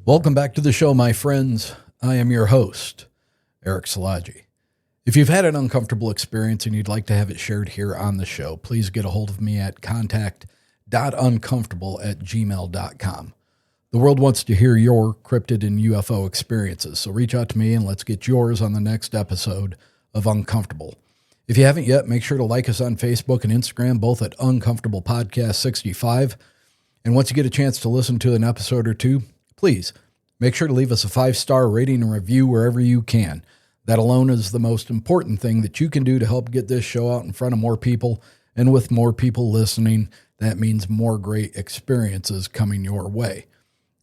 Welcome back to the show, my friends. I am your host, Eric Szilagyi. If you've had an uncomfortable experience and you'd like to have it shared here on the show, please get a hold of me at contact.uncomfortable@gmail.com. The world wants to hear your cryptid and UFO experiences, so reach out to me and let's get yours on the next episode of Uncomfortable. If you haven't yet, make sure to like us on Facebook and Instagram, both at Uncomfortable Podcast 65. And once you get a chance to listen to an episode or two, please make sure to leave us a 5-star rating and review wherever you can. That alone is the most important thing that you can do to help get this show out in front of more people. And with more people listening, that means more great experiences coming your way.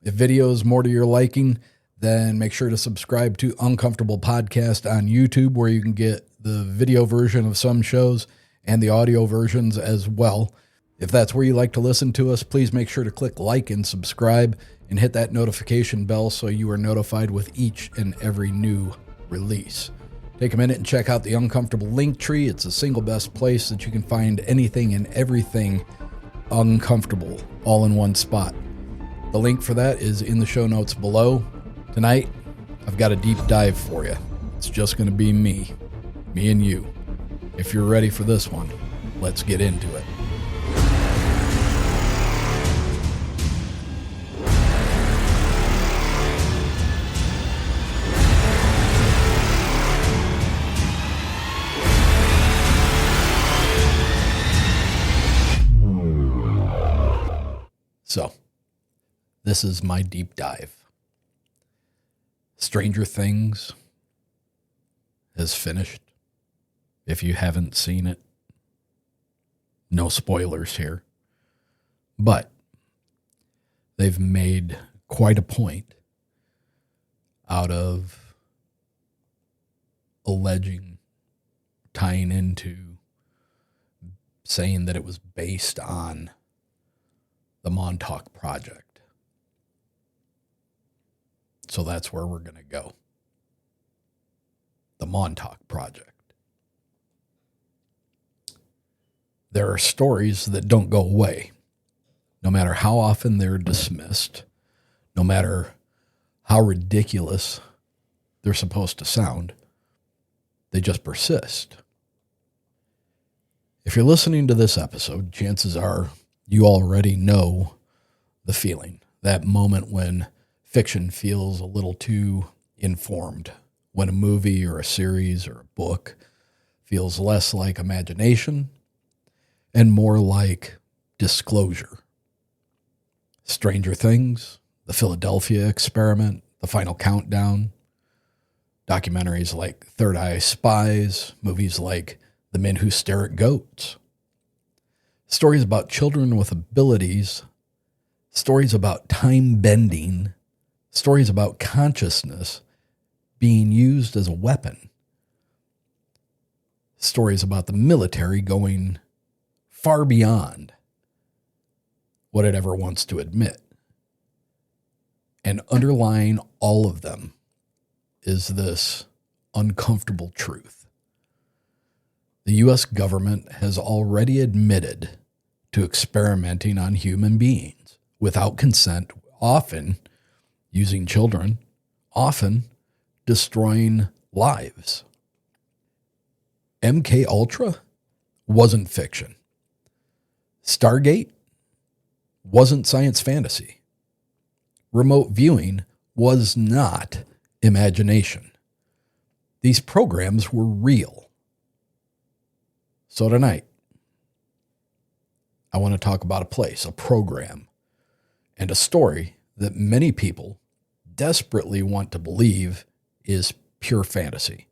If video is more to your liking, then make sure to subscribe to Uncomfortable Podcast on YouTube, where you can get the video version of some shows and the audio versions as well. If that's where you like to listen to us, please make sure to click like and subscribe and hit that notification bell so you are notified with each and every new release. Take a minute and check out the Uncomfortable link tree. It's the single best place that you can find anything and everything uncomfortable all in one spot. The link for that is in the show notes below. Tonight, I've got a deep dive for you. It's just going to be me and you. If you're ready for this one, let's get into it. So, this is my deep dive. Stranger Things has finished. If you haven't seen it, no spoilers here. But they've made quite a point out of tying into saying that it was based on the Montauk Project. So that's where we're going to go. The Montauk Project. There are stories that don't go away, no matter how often they're dismissed, no matter how ridiculous they're supposed to sound, they just persist. If you're listening to this episode, chances are you already know the feeling, that moment when fiction feels a little too informed, when a movie or a series or a book feels less like imagination and more like disclosure. Stranger Things, The Philadelphia Experiment, The Final Countdown, documentaries like Third Eye Spies, movies like The Men Who Stare at Goats, stories about children with abilities, stories about time bending, stories about consciousness being used as a weapon, stories about the military going far beyond what it ever wants to admit. And underlying all of them is this uncomfortable truth. The U.S. government has already admitted to experimenting on human beings without consent, often using children, often destroying lives. MK Ultra wasn't fiction. Stargate wasn't science fantasy. Remote viewing was not imagination. These programs were real. So tonight, I want to talk about a place, a program, and a story that many people desperately want to believe is pure fantasy.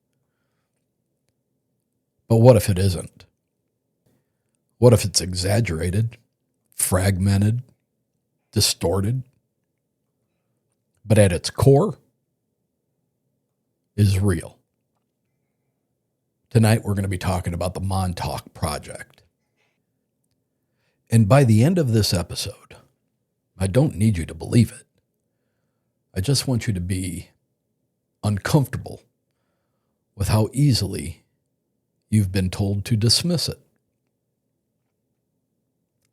But what if it isn't? What if it's exaggerated, fragmented, distorted, but at its core is real? Tonight we're going to be talking about the Montauk Project. And by the end of this episode, I don't need you to believe it. I just want you to be uncomfortable with how easily you've been told to dismiss it.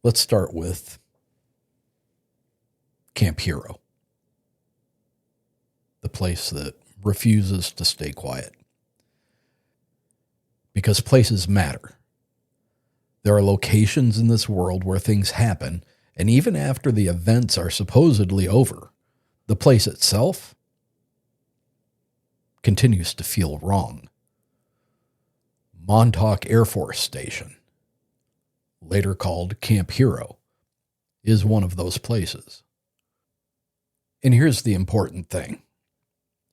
Let's start with Camp Hero. the place that refuses to stay quiet. Because places matter. There are locations in this world where things happen, and even after the events are supposedly over, the place itself continues to feel wrong. Montauk Air Force Station, later called Camp Hero, is one of those places. And here's the important thing.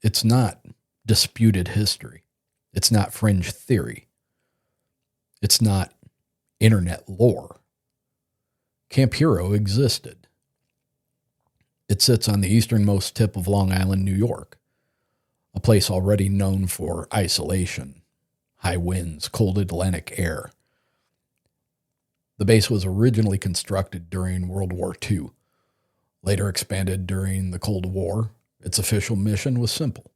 It's not disputed history. It's not fringe theory. It's not internet lore. Camp Hero existed. It sits on the easternmost tip of Long Island, New York, a place already known for isolation, high winds, cold Atlantic air. The base was originally constructed during World War II, later expanded during the Cold War. Its official mission was simple: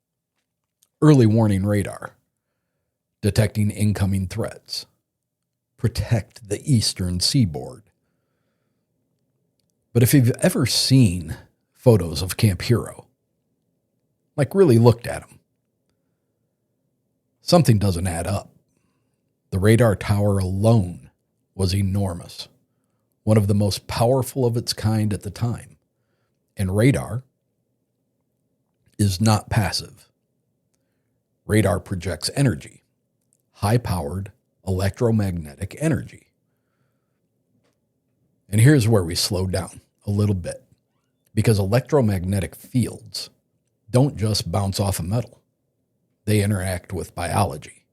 early warning radar, detecting incoming threats, protect the eastern seaboard. But if you've ever seen photos of Camp Hero, like really looked at them, something doesn't add up. The radar tower alone was enormous, one of the most powerful of its kind at the time. And radar is not passive. Radar projects energy, high-powered electromagnetic energy. And here's where we slow down a little bit, because electromagnetic fields don't just bounce off a metal. They interact with biology.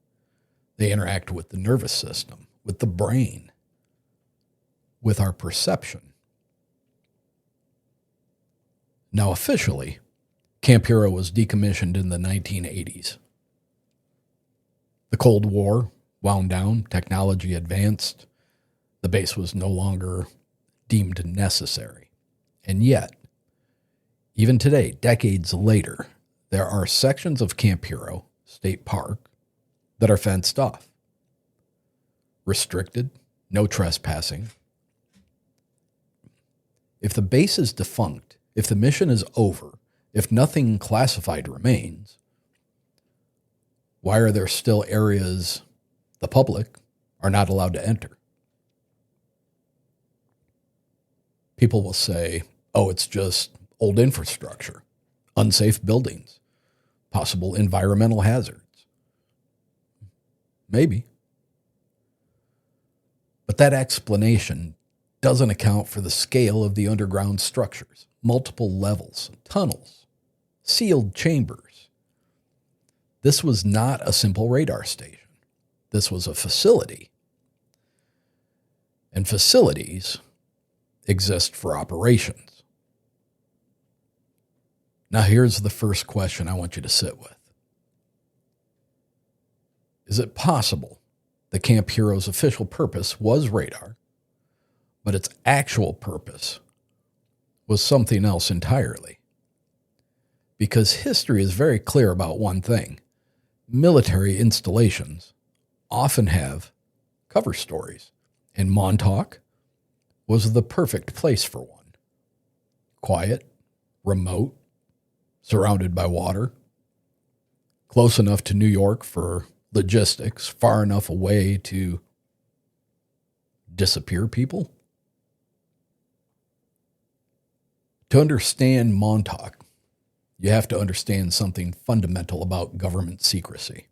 They interact with the nervous system, with the brain, with our perception. Now, officially, Camp Hero was decommissioned in the 1980s. The Cold War wound down, technology advanced, the base was no longer deemed necessary. And yet, even today, decades later, there are sections of Camp Hero State Park that are fenced off, restricted, no trespassing. If the base is defunct, if the mission is over, if nothing classified remains, why are there still areas the public are not allowed to enter? People will say, oh, it's just old infrastructure, unsafe buildings, possible environmental hazards. Maybe. But that explanation doesn't account for the scale of the underground structures, multiple levels, tunnels, sealed chambers. This was not a simple radar station. This was a facility. And facilities exist for operations. Now here's the first question I want you to sit with. Is it possible that Camp Hero's official purpose was radar, but its actual purpose was something else entirely? Because history is very clear about one thing. Military installations often have cover stories, and Montauk was the perfect place for one. Quiet, remote, surrounded by water, close enough to New York for logistics, far enough away to disappear people. To understand Montauk, you have to understand something fundamental about government secrecy.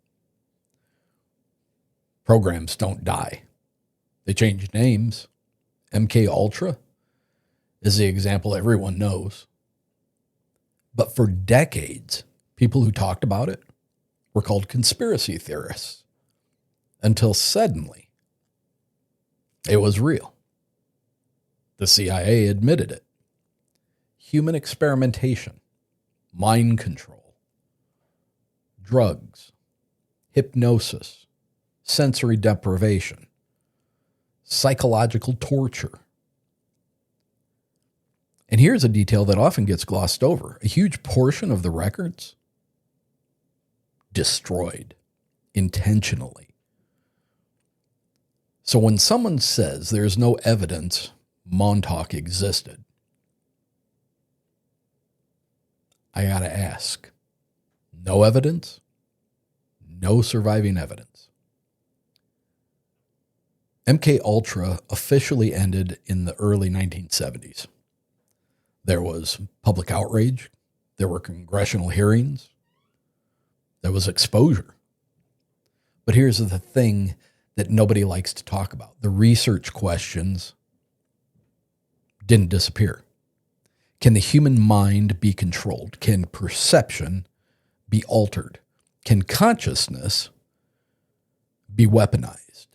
Programs don't die. They change names. MK Ultra is the example everyone knows. But for decades, people who talked about it were called conspiracy theorists, until suddenly it was real. The CIA admitted it. Human experimentation, mind control, drugs, hypnosis, sensory deprivation, psychological torture. And here's a detail that often gets glossed over. A huge portion of the records destroyed intentionally. So when someone says there's no evidence Montauk existed, I gotta ask, No evidence, no surviving evidence. MK Ultra officially ended in the early 1970s. There was public outrage. There were congressional hearings. There was exposure. But here's the thing that nobody likes to talk about. The research questions didn't disappear. Can the human mind be controlled? Can perception be altered? Can consciousness be weaponized?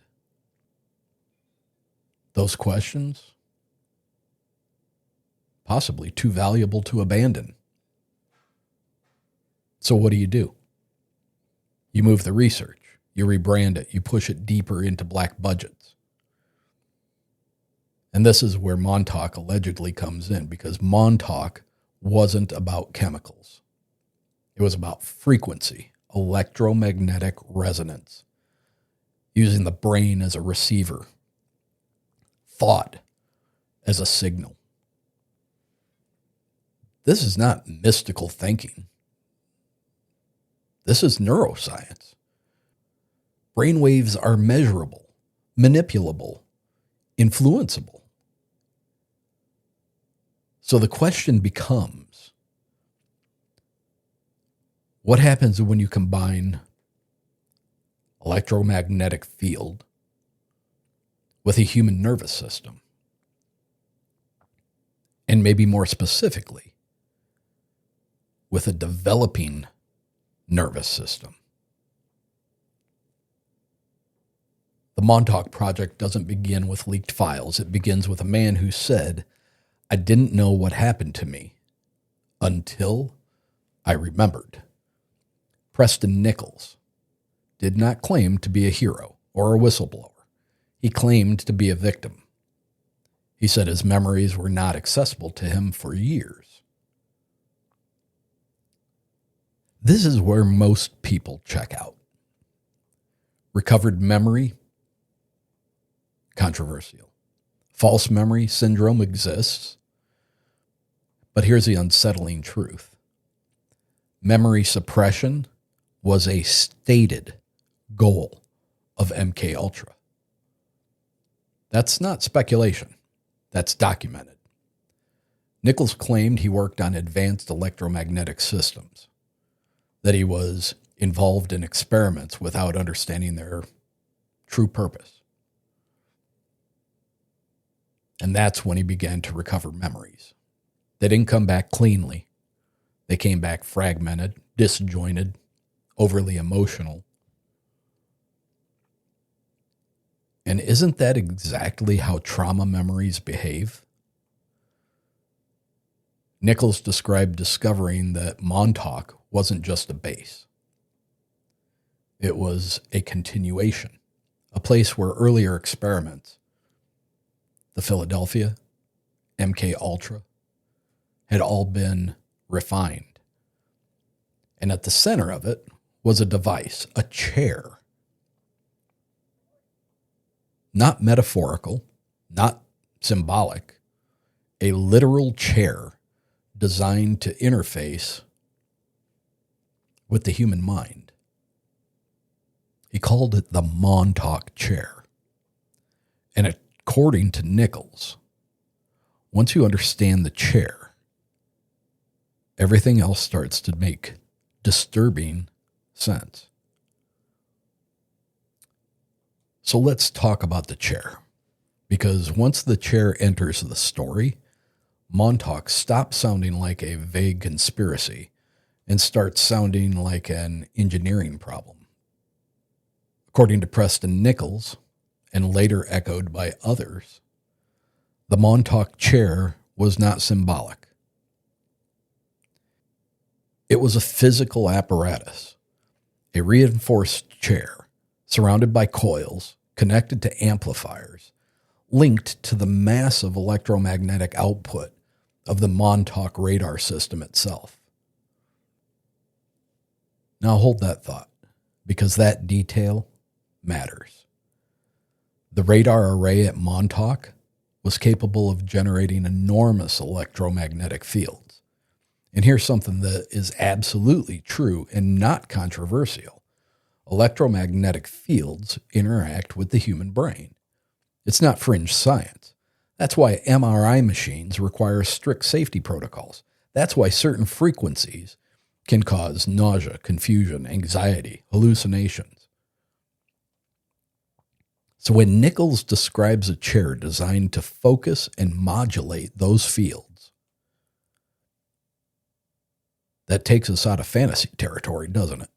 Those questions, possibly too valuable to abandon. So what do? You move the research. You rebrand it. You push it deeper into black budgets. And this is where Montauk allegedly comes in, because Montauk wasn't about chemicals. It was about frequency, electromagnetic resonance, using the brain as a receiver, thought as a signal. This is not mystical thinking. This is neuroscience. Brainwaves are measurable, manipulable, influenceable. So the question becomes, what happens when you combine electromagnetic field with a human nervous system? And maybe more specifically, with a developing nervous system. The Montauk Project doesn't begin with leaked files. It begins with a man who said, "I didn't know what happened to me until I remembered." Preston Nichols did not claim to be a hero or a whistleblower. He claimed to be a victim. He said his memories were not accessible to him for years. This is where most people check out. Recovered memory, controversial. False memory syndrome exists. But here's the unsettling truth. Memory suppression was a stated goal of MK Ultra. That's not speculation. That's documented. Nichols claimed he worked on advanced electromagnetic systems, that he was involved in experiments without understanding their true purpose. And that's when he began to recover memories. They didn't come back cleanly. They came back fragmented, disjointed, overly emotional. And isn't that exactly how trauma memories behave? Nichols described discovering that Montauk wasn't just a base. It was a continuation, a place where earlier experiments, the Philadelphia, MK Ultra, had all been refined. And at the center of it was a device, a chair. Not metaphorical, not symbolic, a literal chair designed to interface with the human mind. He called it the Montauk chair. And according to Nichols, once you understand the chair, everything else starts to make disturbing sense. So let's talk about the chair, because once the chair enters the story, Montauk stops sounding like a vague conspiracy and starts sounding like an engineering problem. According to Preston Nichols, and later echoed by others, the Montauk chair was not symbolic. It was a physical apparatus, a reinforced chair surrounded by coils, connected to amplifiers, linked to the massive electromagnetic output of the Montauk radar system itself. Now hold that thought, because that detail matters. The radar array at Montauk was capable of generating enormous electromagnetic fields. And here's something that is absolutely true and not controversial. Electromagnetic fields interact with the human brain. It's not fringe science. That's why MRI machines require strict safety protocols. That's why certain frequencies can cause nausea, confusion, anxiety, hallucinations. So when Nichols describes a chair designed to focus and modulate those fields, that takes us out of fantasy territory, doesn't it?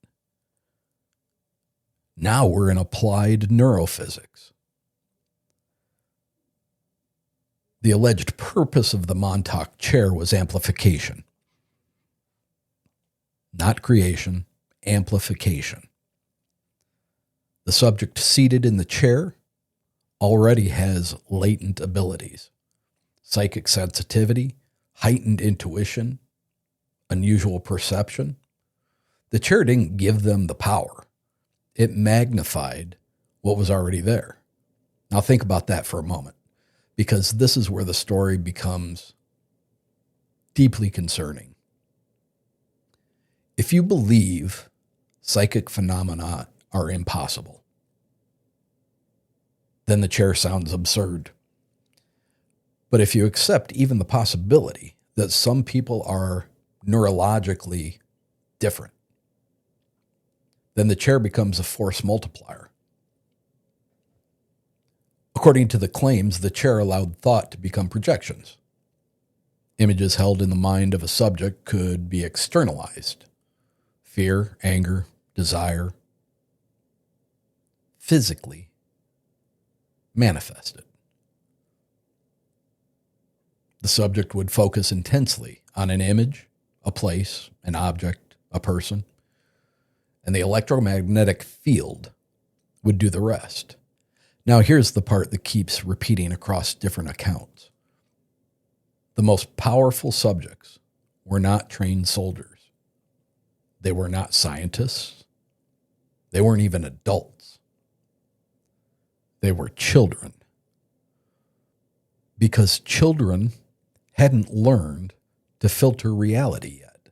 Now we're in applied neurophysics. The alleged purpose of the Montauk chair was amplification. Not creation, amplification. The subject seated in the chair already has latent abilities, psychic sensitivity, heightened intuition, unusual perception. The chair didn't give them the power. It magnified what was already there. Now think about that for a moment, because this is where the story becomes deeply concerning. If you believe psychic phenomena are impossible, then the chair sounds absurd. But if you accept even the possibility that some people are neurologically different, then the chair becomes a force multiplier. According to the claims, the chair allowed thought to become projections. Images held in the mind of a subject could be externalized. Fear, anger, desire, physically manifested. The subject would focus intensely on an image, a place, an object, a person, and the electromagnetic field would do the rest. Now here's the part that keeps repeating across different accounts. The most powerful subjects were not trained soldiers. They were not scientists. They weren't even adults. They were children. Because children hadn't learned to filter reality yet.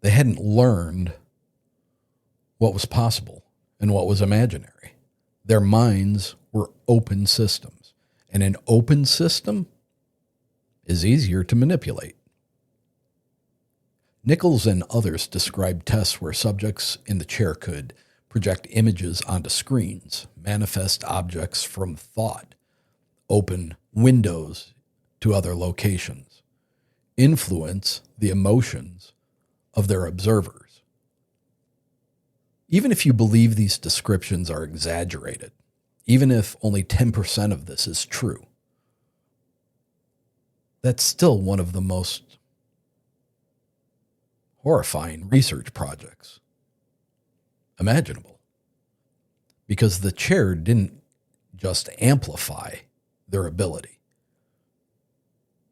They hadn't learned what was possible and what was imaginary. Their minds were open systems. And an open system is easier to manipulate. Nichols and others described tests where subjects in the chair could project images onto screens, manifest objects from thought, open windows to other locations, influence the emotions of their observers. Even if you believe these descriptions are exaggerated, even if only 10% of this is true, that's still one of the most horrifying research projects imaginable. Because the chair didn't just amplify their ability.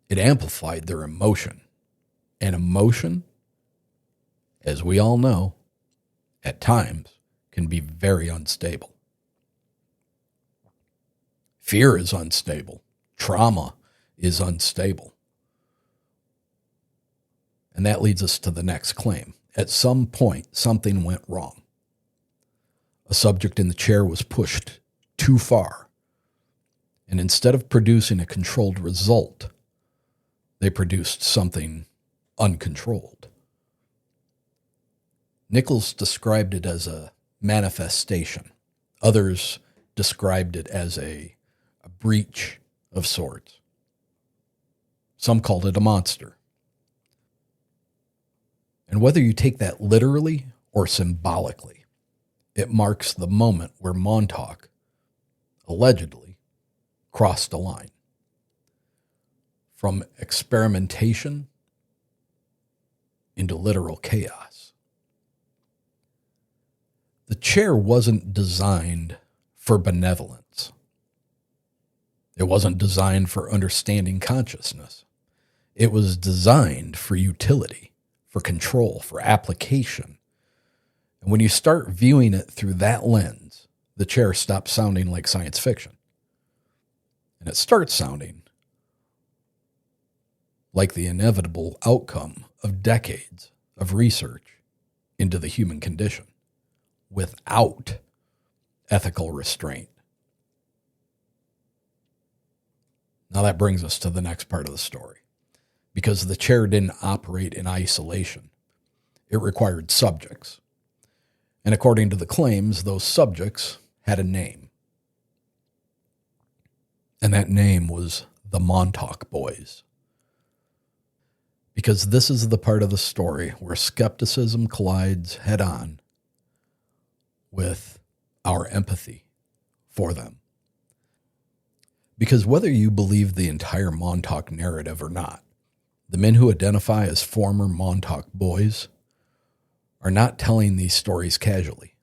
It amplified their emotion. And emotion, as we all know, at times can be very unstable. Fear is unstable. Trauma is unstable. And that leads us to the next claim. At some point, something went wrong. A subject in the chair was pushed too far. And instead of producing a controlled result, they produced something uncontrolled. Nichols described it as a manifestation. Others described it as a breach of sorts. Some called it a monster. And whether you take that literally or symbolically, it marks the moment where Montauk allegedly crossed a line from experimentation into literal chaos. The chair wasn't designed for benevolence. It wasn't designed for understanding consciousness. It was designed for utility, for control, for application. And when you start viewing it through that lens, the chair stops sounding like science fiction. And it starts sounding like the inevitable outcome of decades of research into the human condition without ethical restraint. Now that brings us to the next part of the story. Because the chair didn't operate in isolation, it required subjects. And according to the claims, those subjects had a name. And that name was the Montauk Boys. Because this is the part of the story where skepticism collides head-on with our empathy for them. Because whether you believe the entire Montauk narrative or not, the men who identify as former Montauk Boys are not telling these stories casually.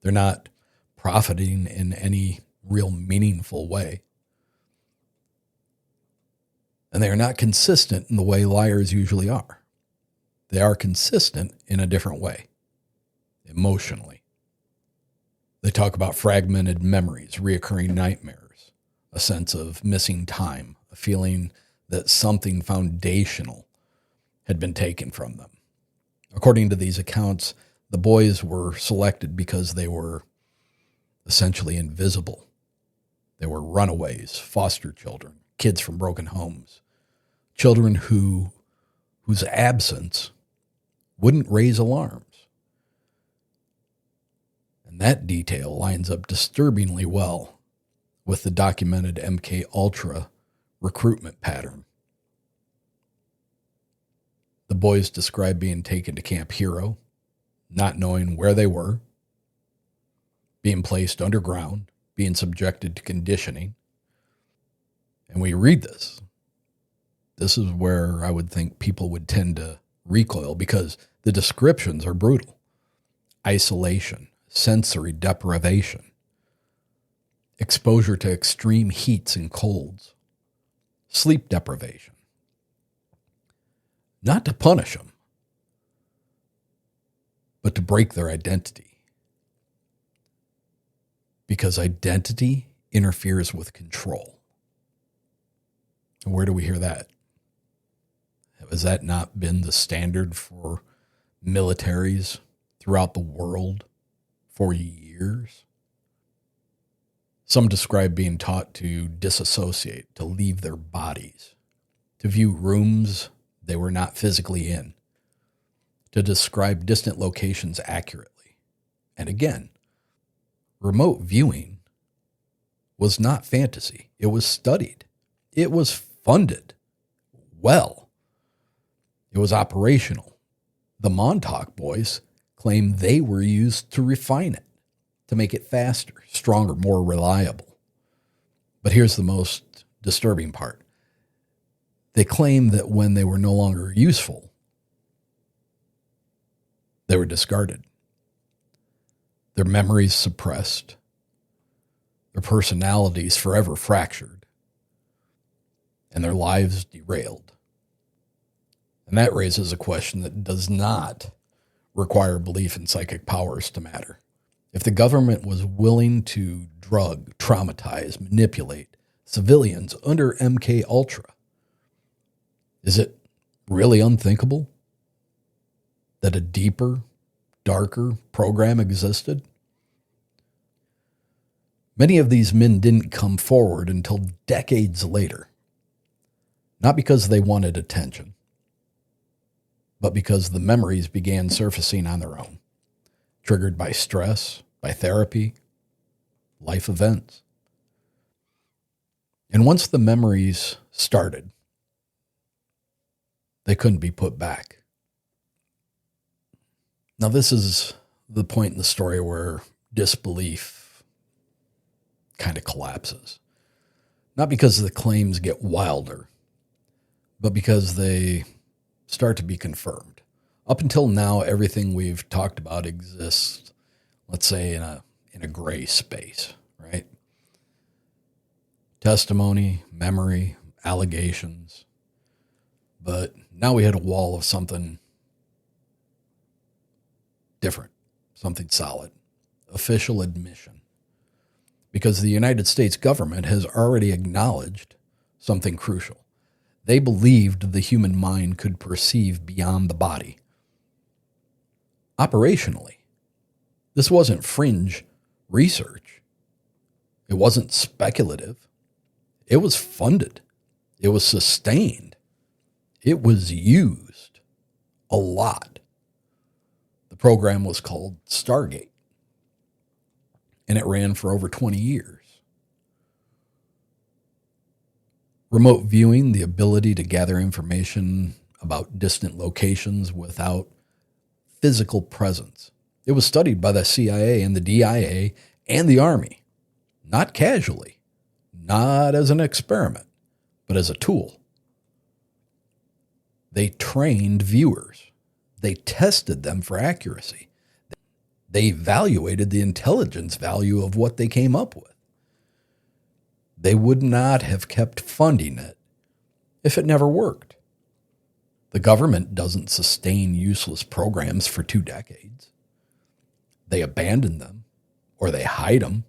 They're not profiting in any real meaningful way. And they are not consistent in the way liars usually are. They are consistent in a different way, emotionally. They talk about fragmented memories, reoccurring nightmares, a sense of missing time, a feeling that something foundational had been taken from them. According to these accounts, the boys were selected because they were essentially invisible. They were runaways, foster children, kids from broken homes, children whose absence wouldn't raise alarms. And that detail lines up disturbingly well with the documented MK Ultra recruitment pattern. The boys described being taken to Camp Hero, not knowing where they were, being placed underground, being subjected to conditioning. And we read this. This is where I would think people would tend to recoil because the descriptions are brutal. Isolation, sensory deprivation, exposure to extreme heats and colds, sleep deprivation. Not to punish them, but to break their identity. Because identity interferes with control. And where do we hear that? Has that not been the standard for militaries throughout the world for years? Some describe being taught to disassociate, to leave their bodies, to view rooms they were not physically in, to describe distant locations accurately. And again, remote viewing was not fantasy. It was studied. It was funded well. It was operational. The Montauk Boys claim they were used to refine it, to make it faster, stronger, more reliable. But here's the most disturbing part. They claim that when they were no longer useful, they were discarded. Their memories suppressed, their personalities forever fractured, and their lives derailed. And that raises a question that does not require belief in psychic powers to matter. If the government was willing to drug, traumatize, manipulate civilians under MK Ultra, is it really unthinkable that a deeper, darker program existed? Many of these men didn't come forward until decades later, not because they wanted attention, but because the memories began surfacing on their own, triggered by stress, by therapy, life events. And once the memories started, they couldn't be put back. Now, this is the point in the story where disbelief kind of collapses. Not because the claims get wilder, but because they start to be confirmed. Up until now, everything we've talked about exists, let's say, in a gray space, right? Testimony, memory, allegations. But now we hit a wall of something different, something solid, official admission. Because the United States government has already acknowledged something crucial. They believed the human mind could perceive beyond the body. Operationally, this wasn't fringe research. It wasn't speculative. It was funded. It was sustained. It was used a lot. The program was called Stargate, and it ran for over 20 years. Remote viewing, the ability to gather information about distant locations without physical presence. It was studied by the CIA and the DIA and the Army, not casually, not as an experiment, but as a tool. They trained viewers. They tested them for accuracy. They evaluated the intelligence value of what they came up with. They would not have kept funding it if it never worked. The government doesn't sustain useless programs for 2 decades. They abandon them or they hide them.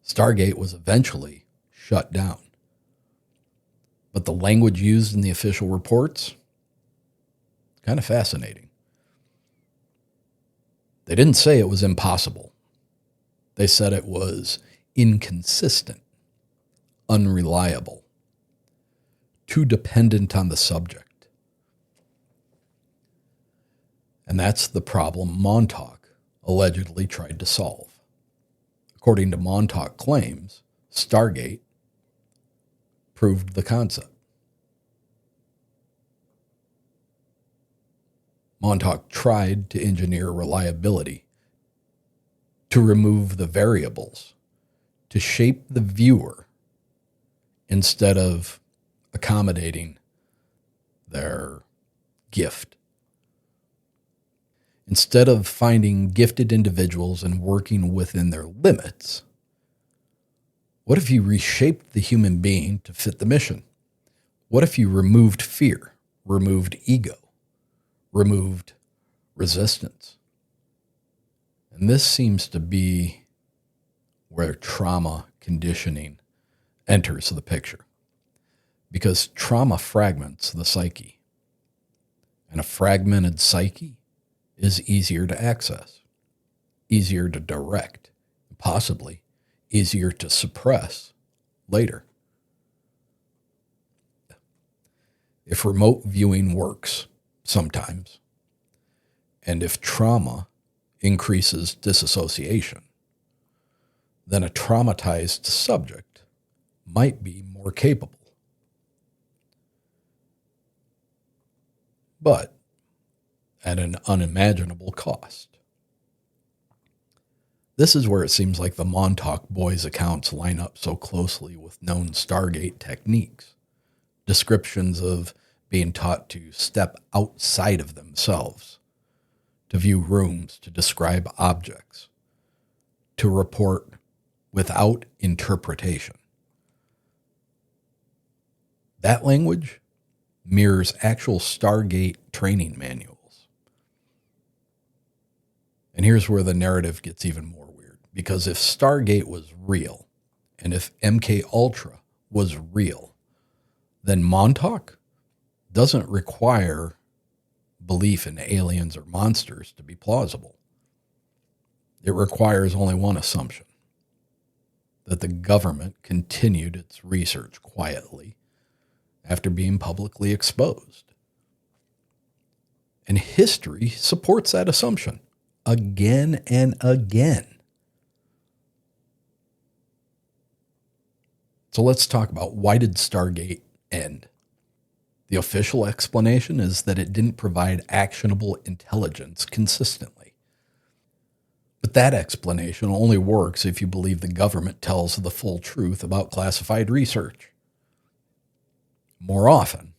Stargate was eventually shut down. But the language used in the official reports, kind of fascinating. They didn't say it was impossible. They said it was inconsistent, unreliable, too dependent on the subject. And that's the problem Montauk allegedly tried to solve. According to Montauk claims, Stargate proved the concept. Montauk tried to engineer reliability, to remove the variables, to shape the viewer instead of accommodating their gift. Instead of finding gifted individuals and working within their limits, what if you reshaped the human being to fit the mission? What if you removed fear, removed ego, removed resistance? And this seems to be where trauma conditioning enters the picture, because trauma fragments the psyche, and a fragmented psyche is easier to access, easier to direct, possibly easier to suppress later. If remote viewing works sometimes, and if trauma increases disassociation, then a traumatized subject might be more capable. But at an unimaginable cost. This is where it seems like the Montauk Boys accounts line up so closely with known Stargate techniques. Descriptions of being taught to step outside of themselves, to view rooms, to describe objects, to report without interpretation. That language mirrors actual Stargate training manuals. And here's where the narrative gets even more weird. Because if Stargate was real, and if MK Ultra was real, then Montauk doesn't require belief in aliens or monsters to be plausible. It requires only one assumption: that the government continued its research quietly after being publicly exposed. And history supports that assumption again and again. So let's talk about, why did Stargate end? The official explanation is that it didn't provide actionable intelligence consistently. But that explanation only works if you believe the government tells the full truth about classified research. More often,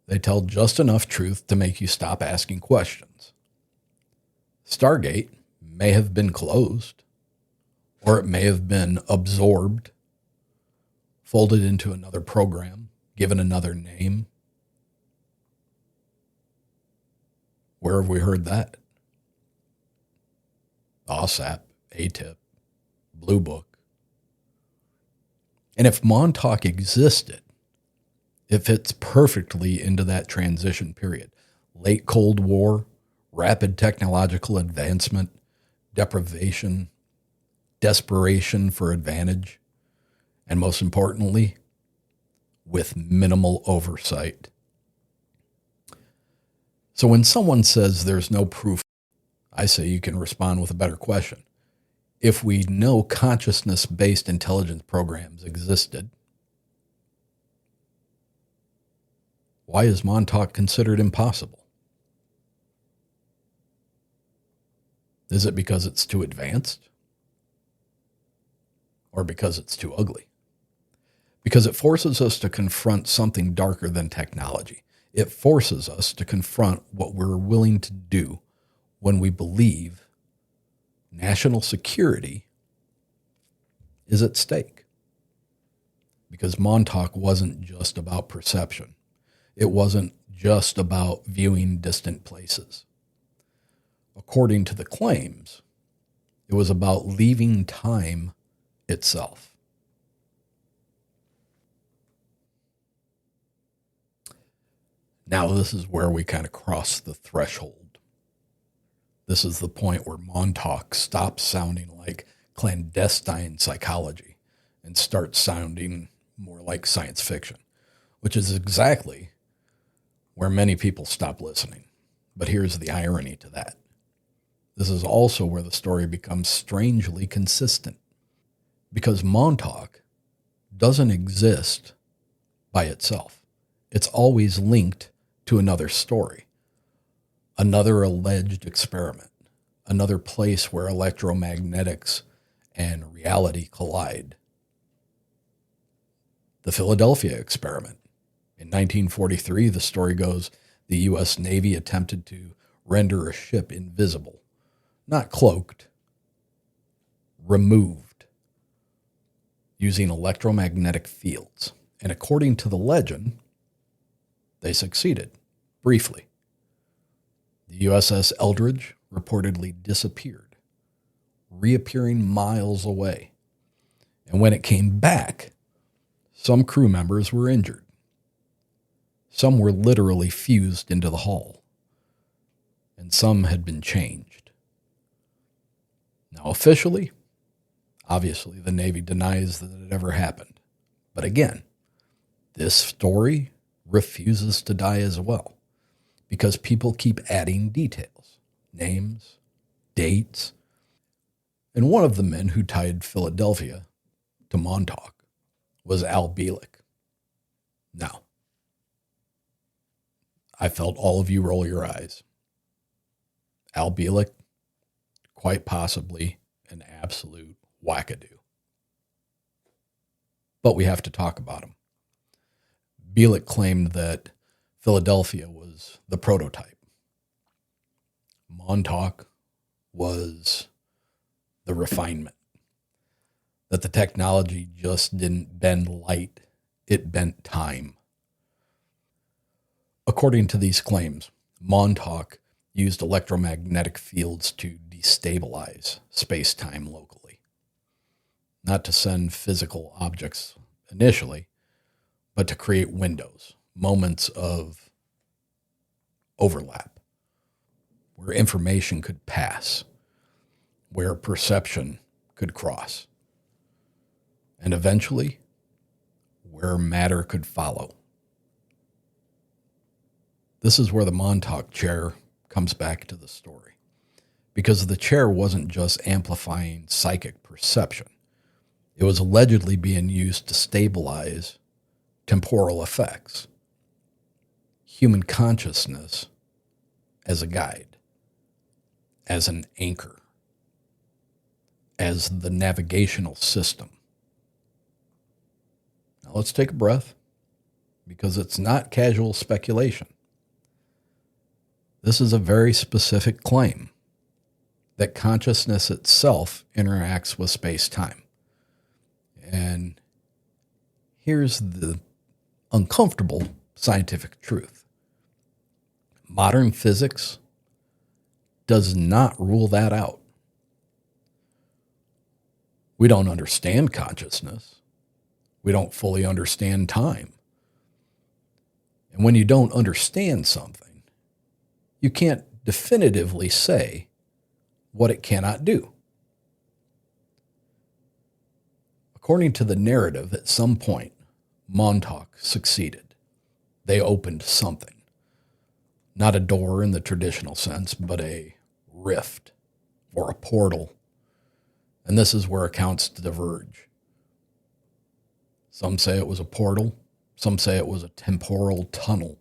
they tell just enough truth to make you stop asking questions. Stargate may have been closed, or it may have been absorbed, folded into another program, given another name. Where have we heard that? OSAP, ATIP, Blue Book. And if Montauk existed, It fits perfectly into that transition period. Late Cold War, rapid technological advancement, deprivation, desperation for advantage, and most importantly, with minimal oversight. So when someone says there's no proof, I say you can respond with a better question. If we know consciousness-based intelligence programs existed, why is Montauk considered impossible? Is it because it's too advanced? Or because it's too ugly? Because it forces us to confront something darker than technology. It forces us to confront what we're willing to do when we believe national security is at stake. Because Montauk wasn't just about perception. It wasn't just about viewing distant places. According to the claims, it was about leaving time itself. Now, this is where we kind of cross the threshold. This is the point where Montauk stops sounding like clandestine psychology and starts sounding more like science fiction, which is exactly where many people stop listening. But here's the irony to that. This is also where the story becomes strangely consistent, because Montauk doesn't exist by itself. It's always linked to another story, another alleged experiment, another place where electromagnetics and reality collide. The Philadelphia experiment. In 1943, the story goes, the U.S. Navy attempted to render a ship invisible, not cloaked, removed, using electromagnetic fields. And according to the legend, they succeeded, briefly. The USS Eldridge reportedly disappeared, reappearing miles away. And when it came back, some crew members were injured. Some were literally fused into the hull, and some had been changed. Now, officially, obviously, the Navy denies that it ever happened. But again, this story refuses to die as well, because people keep adding details, names, dates. And one of the men who tied Philadelphia to Montauk was Al Bielek. Now, I felt all of you roll your eyes. Al Bielek, quite possibly an absolute wackadoo. But we have to talk about him. Bielek claimed that Philadelphia was the prototype. Montauk was the refinement. That the technology just didn't bend light, it bent time. According to these claims, Montauk used electromagnetic fields to destabilize space-time locally. Not to send physical objects initially, but to create windows, moments of overlap, where information could pass, where perception could cross, and eventually, where matter could follow. This is where the Montauk chair comes back to the story, because the chair wasn't just amplifying psychic perception. It was allegedly being used to stabilize temporal effects, human consciousness as a guide, as an anchor, as the navigational system. Now let's take a breath, because it's not casual speculation. This is a very specific claim that consciousness itself interacts with space-time. And here's the uncomfortable scientific truth. Modern physics does not rule that out. We don't understand consciousness. We don't fully understand time. And when you don't understand something, you can't definitively say what it cannot do. According to the narrative, at some point, Montauk succeeded. They opened something. Not a door in the traditional sense, but a rift or a portal. And this is where accounts diverge. Some say it was a portal. Some say it was a temporal tunnel.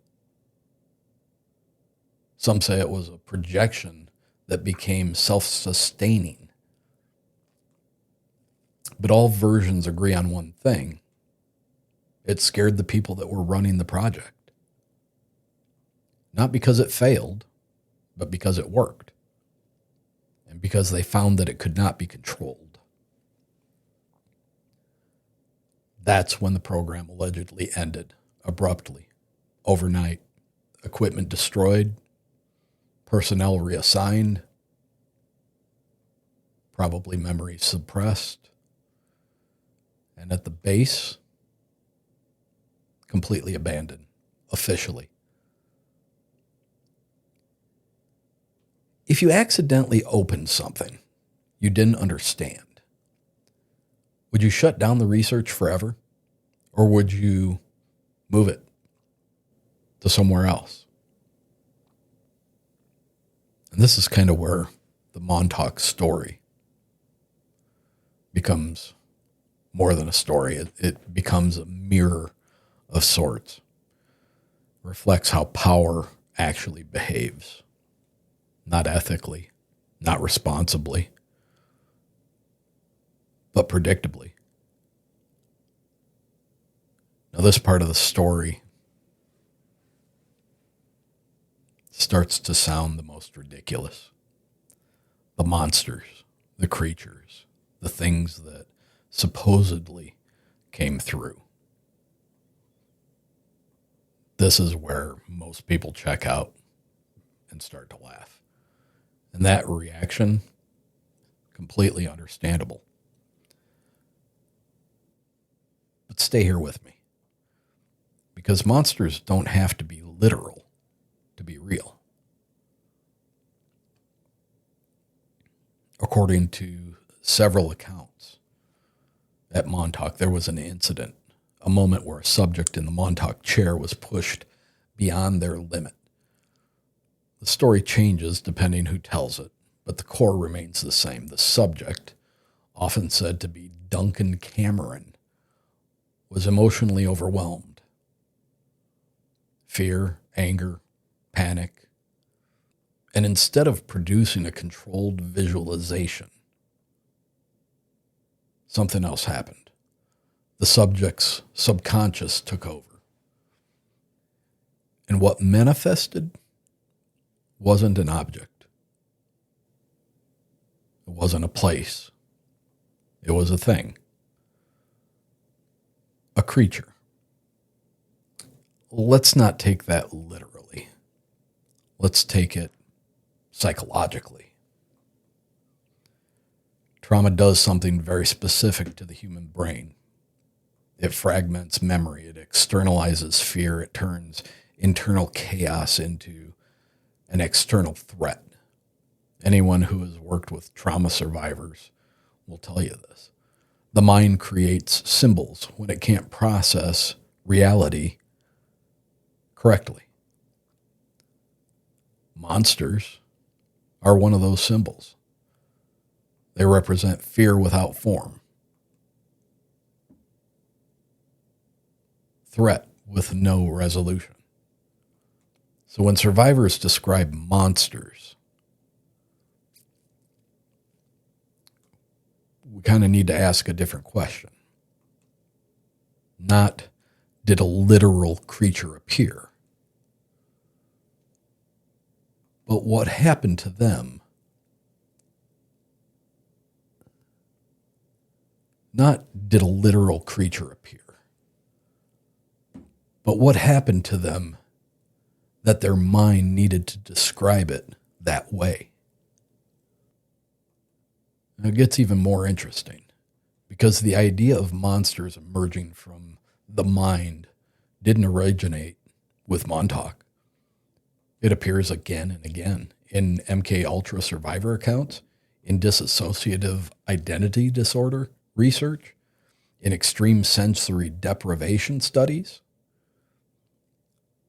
Some say it was a projection that became self-sustaining. But all versions agree on one thing. It scared the people that were running the project. Not because it failed, but because it worked. And because they found that it could not be controlled. That's when the program allegedly ended, abruptly, overnight. Equipment destroyed, personnel reassigned, probably memory suppressed, and at the base, completely abandoned, officially. If you accidentally opened something you didn't understand, would you shut down the research forever? Or would you move it to somewhere else? And this is kind of where the Montauk story becomes more than a story. It becomes a mirror of sorts. Reflects how power actually behaves. Not ethically, not responsibly, but predictably. Now, this part of the story starts to sound the most ridiculous. The monsters, the creatures, the things that supposedly came through. This is where most people check out and start to laugh. And that reaction, completely understandable. But stay here with me. Because monsters don't have to be literal to be real. According to several accounts, at Montauk, there was an incident, a moment where a subject in the Montauk chair was pushed beyond their limit. The story changes depending who tells it, but the core remains the same. The subject, often said to be Duncan Cameron, was emotionally overwhelmed. Fear, anger, panic. And instead of producing a controlled visualization, something else happened. The subject's subconscious took over. And what manifested wasn't an object. It wasn't a place. It was a thing. A creature. Let's not take that literally. Let's take it psychologically. Trauma does something very specific to the human brain. It fragments memory. It externalizes fear. It turns internal chaos into an external threat. Anyone who has worked with trauma survivors will tell you this. The mind creates symbols when it can't process reality correctly. Monsters are one of those symbols. They represent fear without form. Threat with no resolution. So when survivors describe monsters, we kind of need to ask a different question. Not, did a literal creature appear? But what happened to them? Not, did a literal creature appear? But what happened to them that their mind needed to describe it that way? And it gets even more interesting, because the idea of monsters emerging from the mind didn't originate with Montauk. It appears again and again in MK Ultra survivor accounts, in dissociative identity disorder research, in extreme sensory deprivation studies.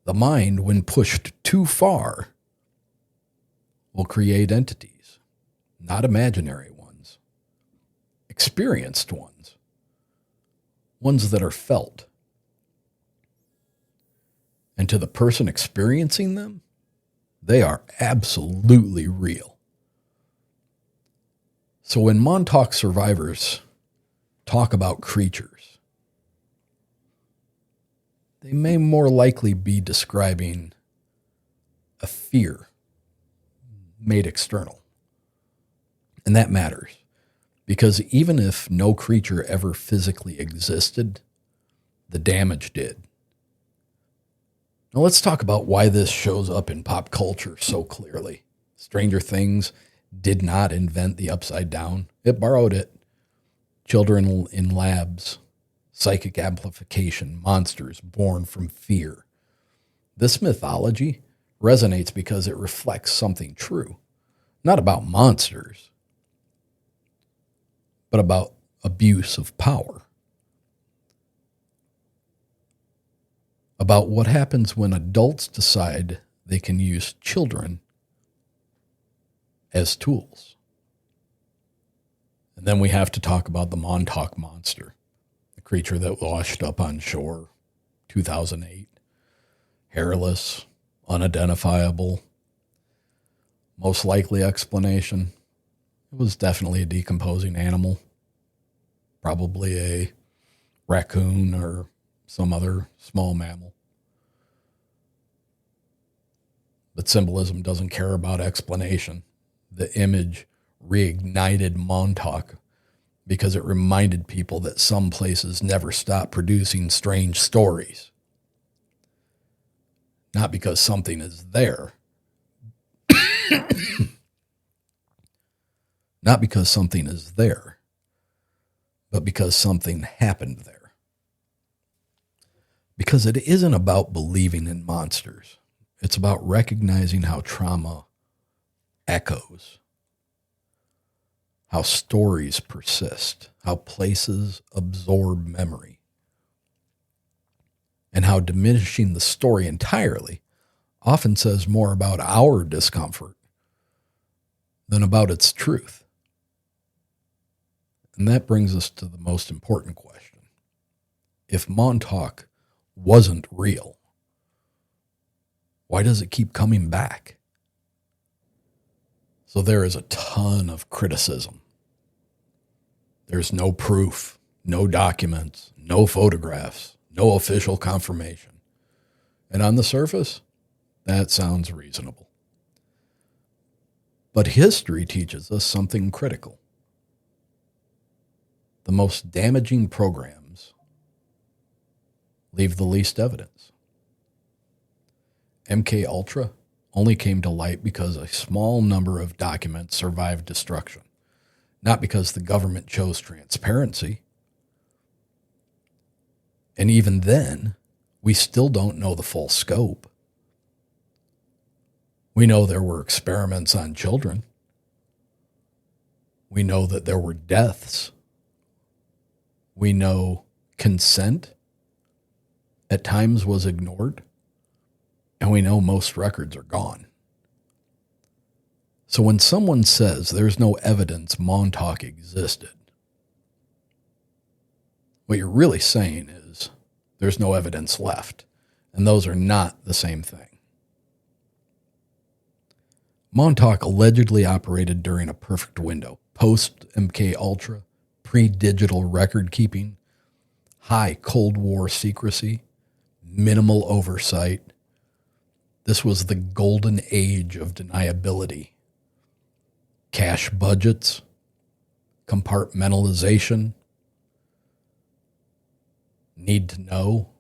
The mind, when pushed too far, will create entities, not imaginary ones, experienced ones, ones that are felt. And to the person experiencing them, they are absolutely real. So when Montauk survivors talk about creatures, they may more likely be describing a fear made external. And that matters, because even if no creature ever physically existed, the damage did. Now let's talk about why this shows up in pop culture so clearly. Stranger Things did not invent the upside down. It borrowed it. Children in labs, psychic amplification, monsters born from fear. This mythology resonates because it reflects something true. Not about monsters, but about abuse of power. About what happens when adults decide they can use children as tools. And then we have to talk about the Montauk Monster, the creature that washed up on shore 2008. Hairless, unidentifiable. Most likely explanation, it was definitely a decomposing animal. Probably a raccoon or some other small mammal. But symbolism doesn't care about explanation. The image reignited Montauk because it reminded people that some places never stop producing strange stories. Not because something is there. Not because something is there, but because something happened there. Because it isn't about believing in monsters. It's about recognizing how trauma echoes, how stories persist, how places absorb memory, and how diminishing the story entirely often says more about our discomfort than about its truth. And that brings us to the most important question. If Montauk wasn't real, why does it keep coming back? So there is a ton of criticism. There's no proof, no documents, no photographs, no official confirmation. And on the surface, that sounds reasonable. But history teaches us something critical. The most damaging programs leave the least evidence. MK Ultra only came to light because a small number of documents survived destruction, not because the government chose transparency. And even then, we still don't know the full scope. We know there were experiments on children. We know that there were deaths. We know consent at times was ignored. And we know most records are gone. So when someone says there's no evidence Montauk existed, what you're really saying is there's no evidence left. And those are not the same thing. Montauk allegedly operated during a perfect window, post-MK Ultra, pre-digital record keeping, high Cold War secrecy, minimal oversight. This was the golden age of deniability. Cash budgets, compartmentalization, need to know.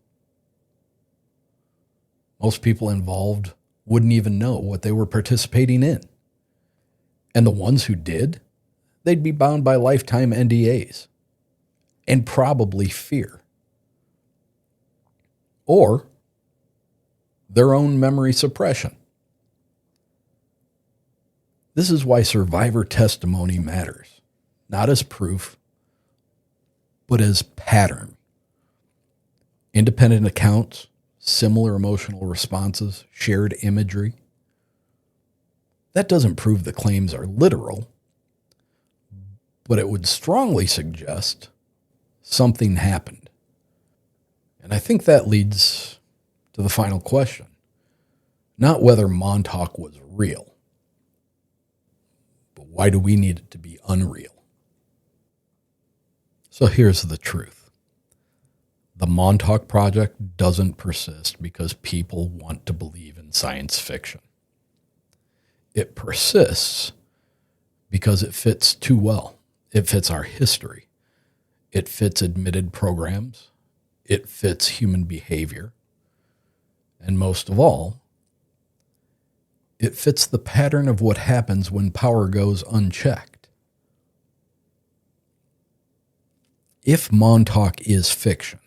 Most people involved wouldn't even know what they were participating in. And the ones who did, they'd be bound by lifetime NDAs and probably fear. Or their own memory suppression. This is why survivor testimony matters, not as proof, but as pattern. Independent accounts, similar emotional responses, shared imagery. That doesn't prove the claims are literal, but it would strongly suggest something happened. And I think that leads to the final question. Not whether Montauk was real, but why do we need it to be unreal? So here's the truth. The Montauk Project doesn't persist because people want to believe in science fiction. It persists because it fits too well. It fits our history. It fits admitted programs. It fits human behavior. And most of all, it fits the pattern of what happens when power goes unchecked. If Montauk is fiction,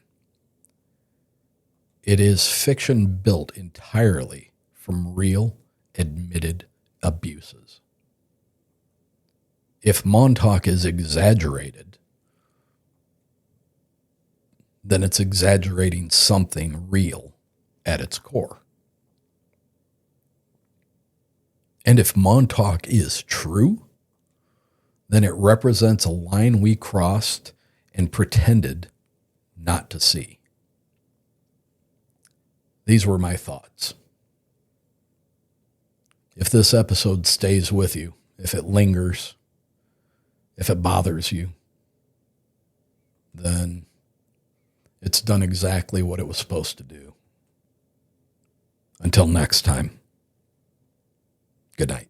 it is fiction built entirely from real, admitted abuses. If Montauk is exaggerated, then it's exaggerating something real at its core. And if Montauk is true, then it represents a line we crossed and pretended not to see. These were my thoughts. If this episode stays with you, if it lingers, if it bothers you, then it's done exactly what it was supposed to do. Until next time, good night.